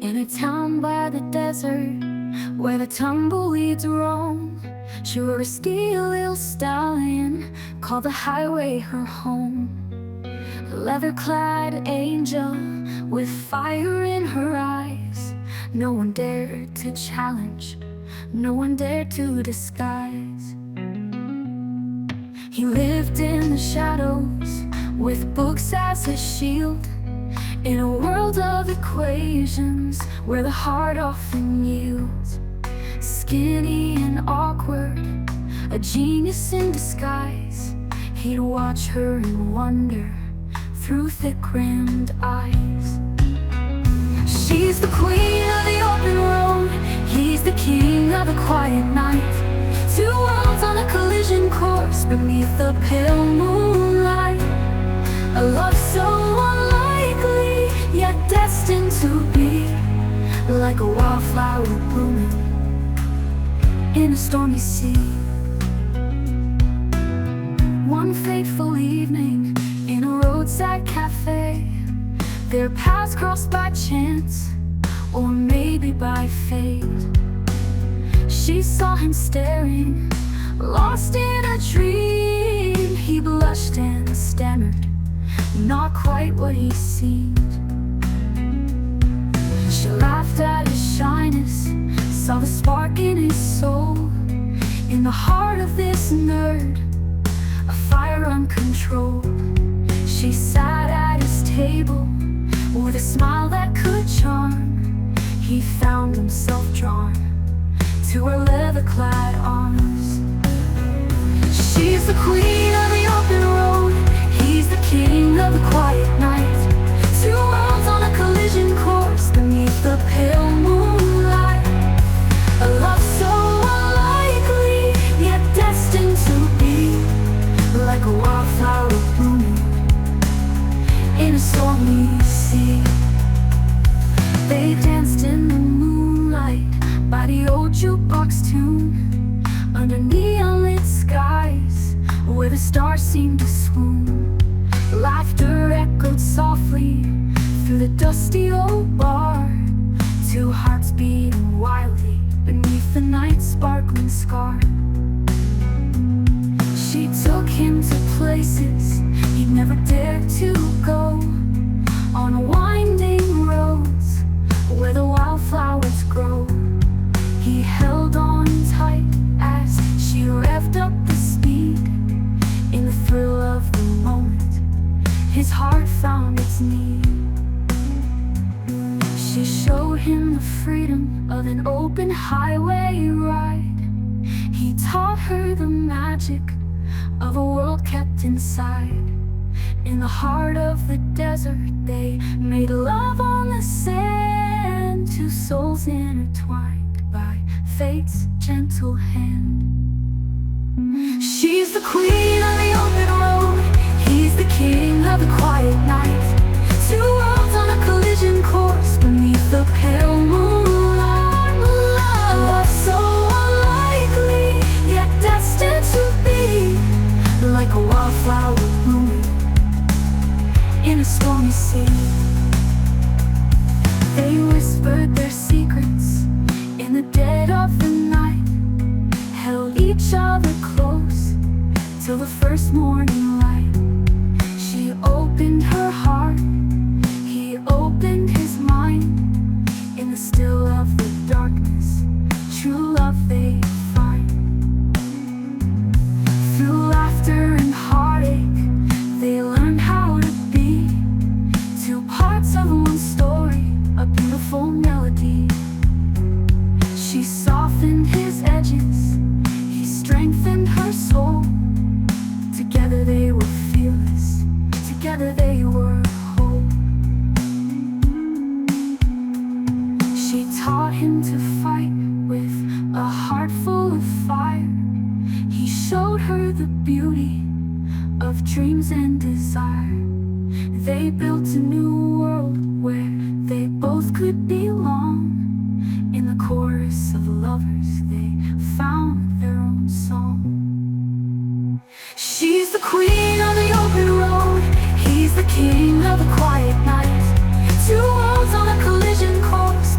In a town by the desert, where the tumbleweeds roam, she rode a skinny little stallion, called the highway her home. A leather-clad angel, with fire in her eyes. No one dared to challenge, no one dared to disguise. He lived in the shadows, with books as his shield, in a world of equations, where the heart often yields. Skinny and awkward, a genius in disguise, he'd watch her and wonder through thick-rimmed eyes. She's the queen of the open road, he's the king of the quiet night. Two worlds on a collision course beneath the pale moonlight. A love so unlikely, yet destined to be, like a wildflower blooming in a stormy sea. One fateful evening in a roadside café, their paths crossed by chance, or maybe by fate. She saw him staring, lost in a dream. He blushed and stammered, not quite what he seemed. She laughed at his shyness, saw the spark in his soul. In the heart of this nerd, a fire uncontrolled. She sat at his table with a smile that could charm. He found himself drawn to her leather-clad arms. She's the queen of the open road, he's the king of the quiet night. Two worlds on a collision course beneath the pale moonlight. A love so unlikely, yet destined to be, like a wildflower blooming in a stormy sea. They danced in the moonlight by the old jukebox tune, under neon-lit skies where the stars seemed to swoon. Laughter echoed softly through the dusty old bar, two hearts beating wildly beneath the night's sparkling scar. She took him to places he'd never dared to go, on winding roads where the wildflowers grow. He held on tight as she revved up the speed. In the thrill of the moment, his heart found its need. She showed him the freedom of an open highway ride. He taught her the magic of a world kept inside. In the heart of the desert, they made love on the sand, two souls intertwined by fate's gentle hand. She's the queen of the open road, he's the king of the quiet night. Two worlds on a collision course beneath the pale moonlight. A love so unlikely, yet destined to be, like a wildflower blooming in a stormy sea. They whispered their secrets in the dead of the night, held each other close till the first morning light. She opened her heart, he opened his mind. In the still of the darkness, true love they find. Through laughter and heartache, they learned how to be, two parts of one story, a beautiful melody. She softened his edges, he strengthened her soul. Together they were fearless, together they were whole. She taught him to fight with a heart full of fire. He showed her the beauty of dreams and desire. They built a new world where they both could belong. In the chorus of lovers, they found their own song. She's the queen of the open road, he's the king of the quiet night. Two worlds on a collision course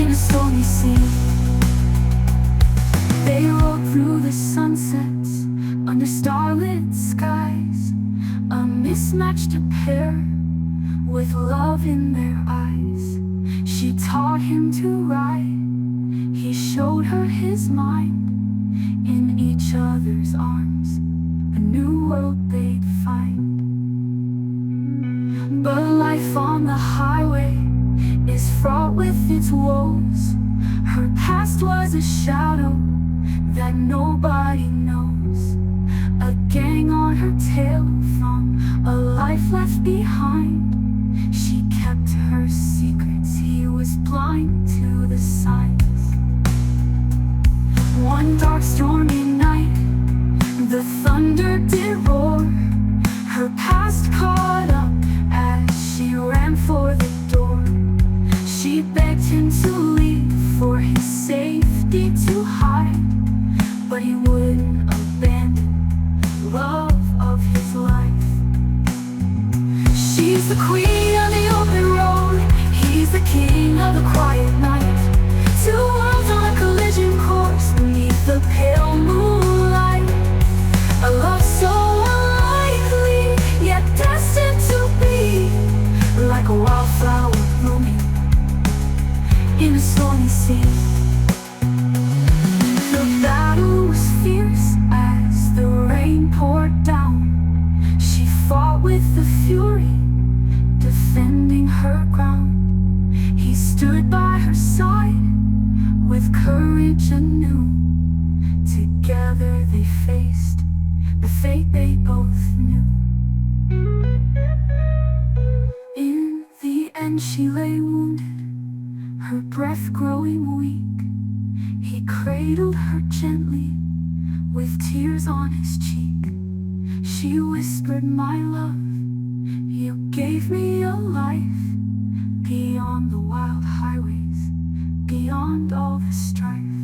in a stormy sea. They rode through the sunsets under starlit skies, a mismatched pair with love in their eyes. She taught him to ride, he showed her his mind. In each other's arms, a new world they'd find. But life on the highway is fraught with its woes. Her past was a shadow that nobody knows, a gang on her tail from a life left behind. She kept her secrets, he was blind to the signs. One dark stormy night, the thunder did roar. Her past caught up as she ran for the door. She begged him to leave for his safety to hide, but he wouldn't abandon love of his life. She's the queen of the open road, he's the king of the quiet night. Two worlds on a collision course beneath the pale moonlight. A love so unlikely, yet destined to be like a wildflower blooming in a stormy sea. The battle was fierce as the rain poured down. She fought with the fury, defending her ground. He stood by her side with courage anew. Together they faced the fate they both knew. In the end she lay wounded, her breath growing weak. He cradled her gently with tears on his cheek. She whispered, "My love, you gave me a life beyond the wild highways, beyond all the strife."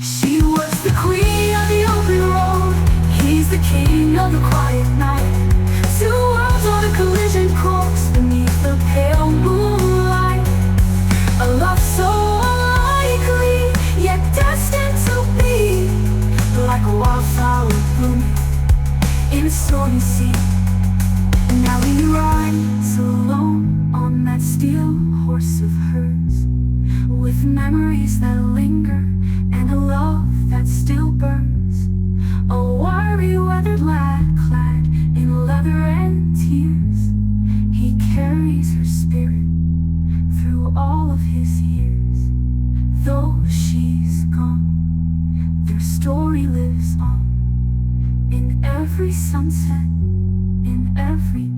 She was the queen of the open road, he's the king of the quiet night. Two worlds on a collision course beneath the pale moonlight. A love so unlikely, yet destined to be like a wildflower blooming in a stormy sea. Now he rides alone on that steel horse of hers, with memories that linger and a love that still burns. A wiry weathered lad clad in leather and tears, he carries her spirit through all of his years. Though she's gone, their story lives on, in every sunset, in every